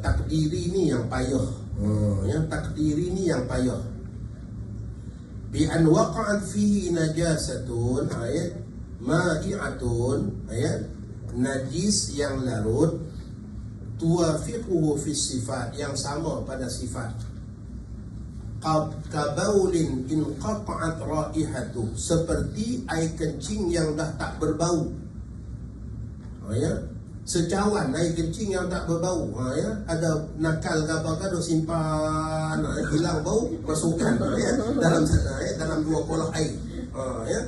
Takdiri ni yang payah. Yang takdiri ni yang payah. Bi an waqa'at fihi najasatun, ayat ma'i'atun, ayat najis yang larut, tuwafiquhu fi sifat, yang sama pada sifat. Kabaulin inqata'at raihatu, seperti air kencing yang dah tak berbau. Ya, secawan air kencing yang tak berbau. Ya, ada nakal ke apa ke, duk simpan, hilang bau, masukkan ya, dalam 2 kolah air. Ya,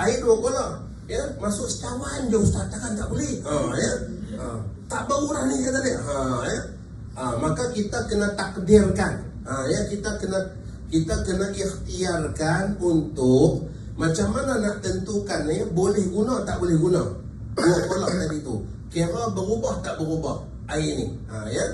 air 2 kolah, ya, masuk secawan je ustaz, takkan tak boleh. Ya, tak bau dah ni kata dia. Ya, maka kita kena takdirkan. Ya, kita kena ikhtiarkan untuk macam mana nak tentukan ni boleh guna tak boleh guna 2 kolah tadi tu. Kira berubah tak berubah air ni. Ya.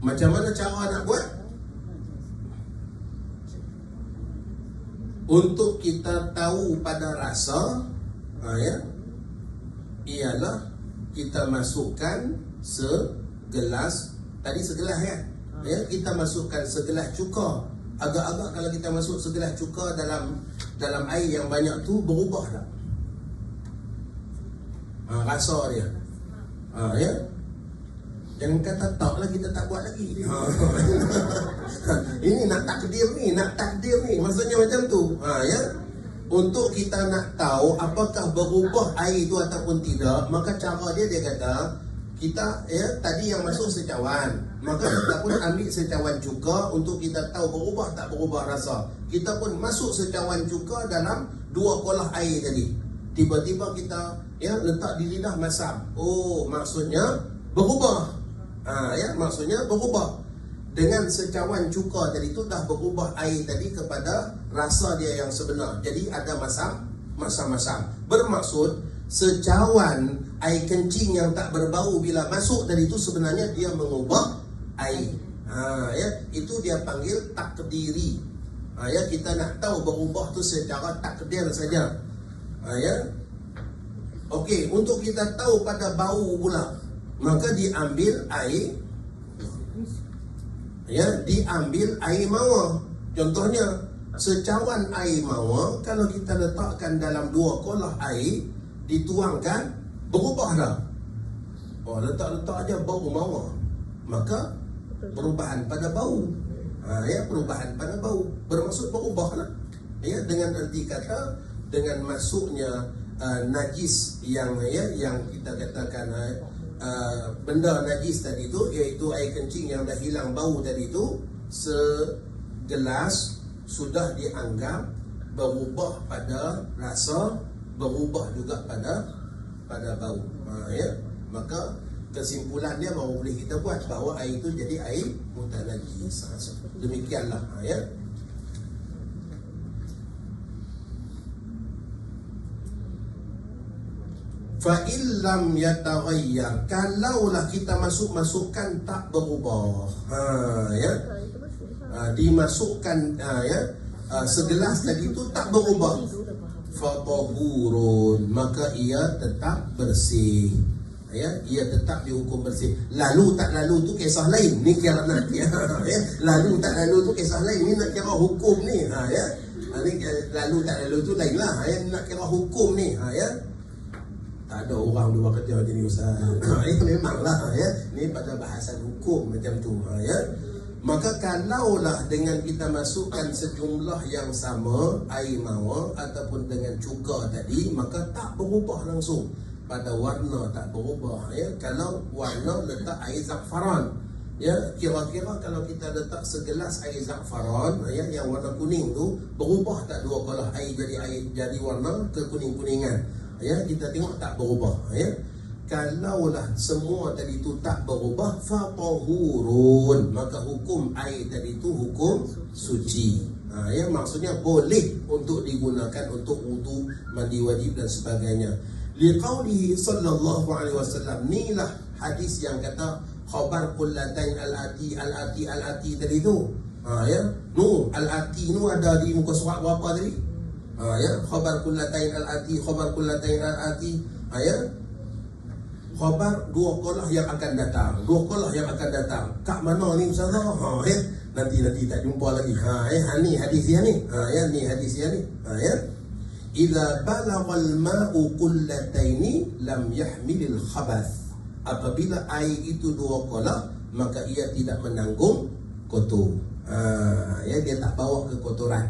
Macam mana cara nak buat? Untuk kita tahu pada rasa, ya, ialah kita masukkan segelas, tadi segelas ya, ya, kita masukkan segelas cuka. Agak-agak kalau kita masuk segelas cuka dalam air yang banyak tu, berubah tak? Rasa dia. Ya. Jangan kata tak lah, kita tak buat lagi. Ini nak takdir ni, maksudnya macam tu. Ya, untuk kita nak tahu apakah berubah air itu ataupun tidak, maka cara dia kata kita, ya, tadi yang masuk secawan, maka kita pun ambil secawan cuka untuk kita tahu berubah tak berubah rasa. Kita pun masuk secawan cuka dalam 2 kolah air tadi. Tiba-tiba kita, ya, letak di lidah masam. Oh, maksudnya berubah. Ya, maksudnya berubah. Dengan secawan cuka tadi tu dah berubah air tadi kepada rasa dia yang sebenar. Jadi ada masam. Bermaksud secawan air kencing yang tak berbau bila masuk tadi tu sebenarnya dia mengubah air. Ya, itu dia panggil takdiri. Ya, kita nak tahu berubah tu secara takdir saja. Ya. Okey, untuk kita tahu pada bau pula, maka diambil air, ya, diambil air mawar. Contohnya secawan air mawar, kalau kita letakkan dalam 2 kolah air, dituangkan, berubah dah. Oh, letak-letak aja bau mawar, maka perubahan pada bau. Ya, perubahan pada bau bermaksud berubah lah. Ya, dengan arti kata dengan masuknya najis yang, ya, yang kita katakan benda najis tadi tu, iaitu air kencing yang dah hilang bau tadi tu, segelas sudah dianggap berubah pada rasa, berubah juga pada bau. Ya, maka kesimpulan dia baru boleh kita buat bahawa air itu jadi air mutanajis. Demikianlah, ya. Fa'illam yataghayyar, kalaulah kita masukkan tak berubah, ya, dimasukkan, ya, segelas tadi tu tak berubah, fatahurun, maka ia tetap bersih. Ya, ia tetap dihukum bersih. Lalu tak lalu tu kisah lain. Ni kira nak, ya, lalu tak lalu tu kisah lain. Ni nak kira hukum ni. Ya, ni lalu tak lalu tu lain lah. Ya, nak kira hukum ni. Ya. Tak ada orang luar kerja macam ni ustaz. Memanglah, ya. Ni pada bahasan hukum macam tu. Ya. Maka kalaulah dengan kita masukkan sejumlah yang sama air mawar ataupun dengan cuka tadi, maka tak berubah langsung. Pada warna tak berubah. Ya. Kalau warna letak air za'faran, ya, kira-kira kalau kita letak segelas air za'faran, ya, yang warna kuning tu, berubah tak 2 kolah air jadi warna kekuning-kuningan. Ya, kita tengok tak berubah. Ya. Kalaulah semua tadi tu tak berubah, fatahurun, maka hukum air tadi tu hukum suci. Ya, maksudnya boleh untuk digunakan untuk wudu, mandi wajib dan sebagainya. Liqaulihi sallallahu alaihi wasallam, inilah hadis yang kata khabar qullatain al-ati tadi tu. Ya, al-ati nu ada di muka surat berapa tadi? Ya, khabar qullatain al-ati, khabar qullatain al-ati. Ya, khabar dua qalah yang akan datang, dua qalah yang akan datang. Kat mana ni ustazah? Ya, nanti tak jumpa lagi. Ni hadis dia ni. Ya, ni hadis dia ni. Ya. Idza balagal ma'u qullataini lam yahmilil khabath. Apabila air itu dua qalah, maka ia tidak menanggung kotor. Ya, dia tak bawa ke kotoran.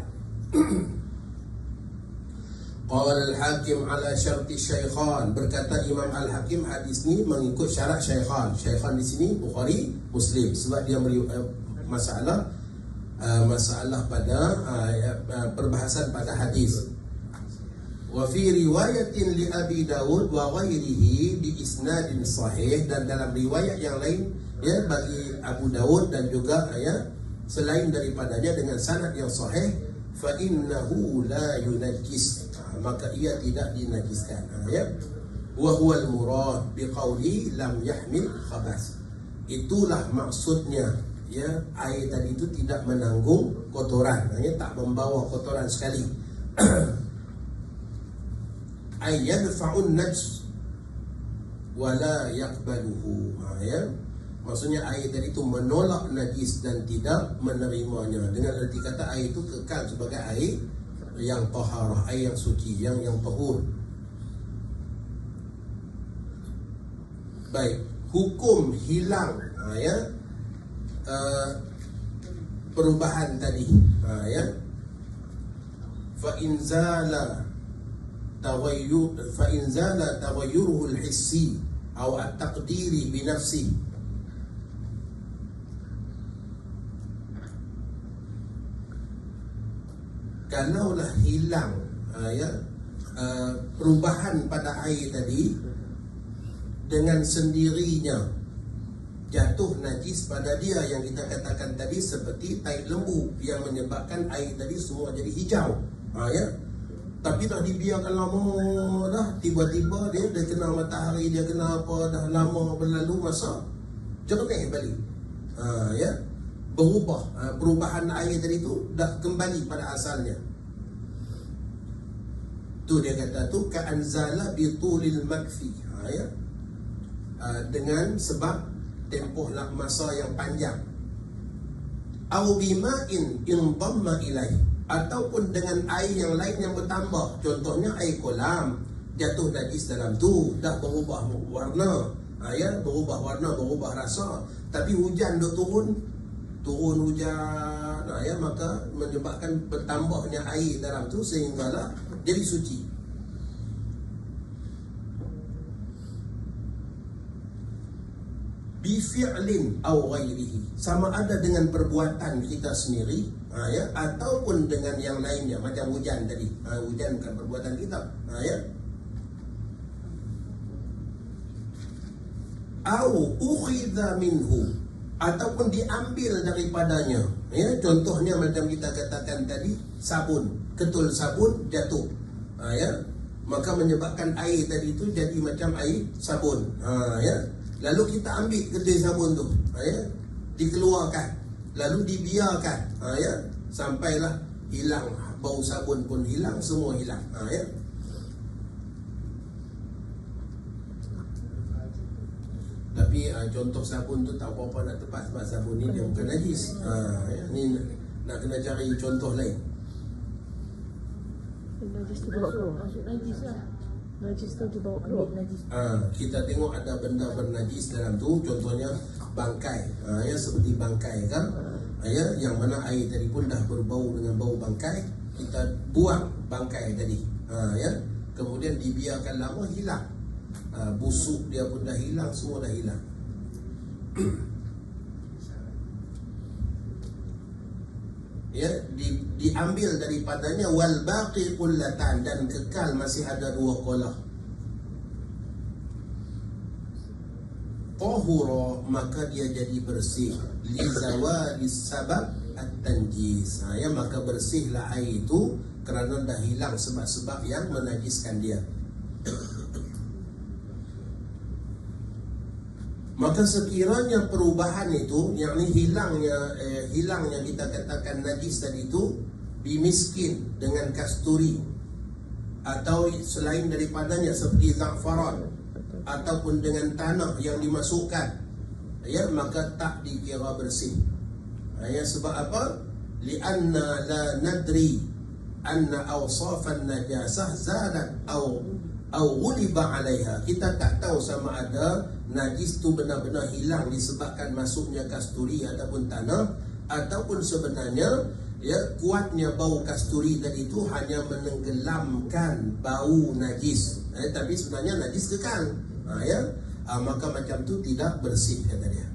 Qala al-Hakim ala syarti Syaikhan, berkata Imam Al-Hakim, hadis ni mengikut syarat Syaikhan. Syaikhan di sini Bukhari, Muslim, sebab dia masalah pada perbahasan pada hadis. Wa fi riwayatin li Abi Dawud wa ghairihi bi isnadin sahih, dan dalam riwayat yang lain ya bagi Abu Dawud dan juga ya selain daripadanya dengan sanad yang sahih, fa innahu la yunajjis, maka ia tidak dinajiskan. Ya, wa huwa al-murad bi qawli lam yahmil khabath. Itulah maksudnya, ya, air tadi itu tidak menanggung kotoran, ya, tak membawa kotoran sekali. Ay yadfa'un najs wa la yaqbaluhu. Ya, maksudnya air tadi itu menolak najis dan tidak menerimanya. Dengan arti kata air itu kekal sebagai air yang taharah, air yang suci, yang tahur. Baik, hukum hilang ya perubahan tadi, ya, fa inzala taghayyuruhu al-hissi aw at-taqdiri bi nafsi. Kalaulah hilang perubahan pada air tadi, dengan sendirinya jatuh najis pada dia, yang kita katakan tadi seperti tai lembu yang menyebabkan air tadi semua jadi hijau. Ya, tapi dah dibiarkan lama, dah tiba-tiba dia kena matahari, dia kena apa, dah lama berlalu masa, jernih balik. Ya, berubah, perubahan air tadi tu dah kembali pada asalnya. Tu dia kata tu ka'anzala bitulil makfi. Ya, dengan sebab tempoh masa yang panjang. Au bima'in indamma ilaih, ataupun dengan air yang lain yang bertambah. Contohnya air kolam, jatuh najis dalam tu, dah berubah warna, ya, berubah warna, berubah rasa. Tapi hujan dah turun hujan, ya, maka menyebabkan bertambahnya air dalam tu sehinggalah jadi suci. Bifi'lin aw ghairihi, sama ada dengan perbuatan kita sendiri, ya, ataupun dengan yang lainnya, macam hujan tadi. Hujan bukan perbuatan kita, ya. Aw ukhidha minhu, ataupun diambil daripadanya, ya. Contohnya macam kita katakan tadi, sabun, ketul sabun jatuh, ya, maka menyebabkan air tadi itu jadi macam air sabun, ya. Lalu kita ambil ketul sabun tu, ya, dikeluarkan, lalu dibiarkan, ya, sampailah hilang, bau sabun pun hilang, semua hilang, ya. Tapi contoh sabun tu tak apa-apa nak tepat, sebab sabun ni dia bukan najis. Ya, ni nak kena cari contoh lain. Najis tu bawa keluar. Masuk najis lah. Najis tu dibawa keluar. Kita tengok ada benda bernajis dalam tu, contohnya bangkai, ya, seperti bangkai kan, ya, yang mana air tadi pun dah berbau dengan bau bangkai. Kita buang bangkai tadi, ya, kemudian dibiarkan lama, hilang, busuk dia pun dah hilang, semua dah hilang. Ya, diambil daripadanya wal baqi qullatan, dan kekal masih ada dua qalah. Tahura, maka dia jadi bersih, li zawalis sabab at-tanjis. Ya, maka bersihlah air itu kerana dah hilang sebab-sebab yang menajiskan dia. Maka sekiranya perubahan itu, yakni hilangnya kita katakan najis tadi itu, bimiskin dengan kasturi, atau selain daripadanya seperti za'faran, ataupun dengan tanah yang dimasukkan, ya, maka tak dikira bersih. Ya, sebab apa? Lianna la nadri anna awsafan najasah zadat au ghuliba alaiha. Kita tak tahu sama ada najis tu benar-benar hilang disebabkan masuknya kasturi ataupun tanah, ataupun sebenarnya ya kuatnya bau kasturi tadi itu hanya menenggelamkan bau najis, tapi sebenarnya najis kekal. Ya, maka macam tu tidak bersih kata dia.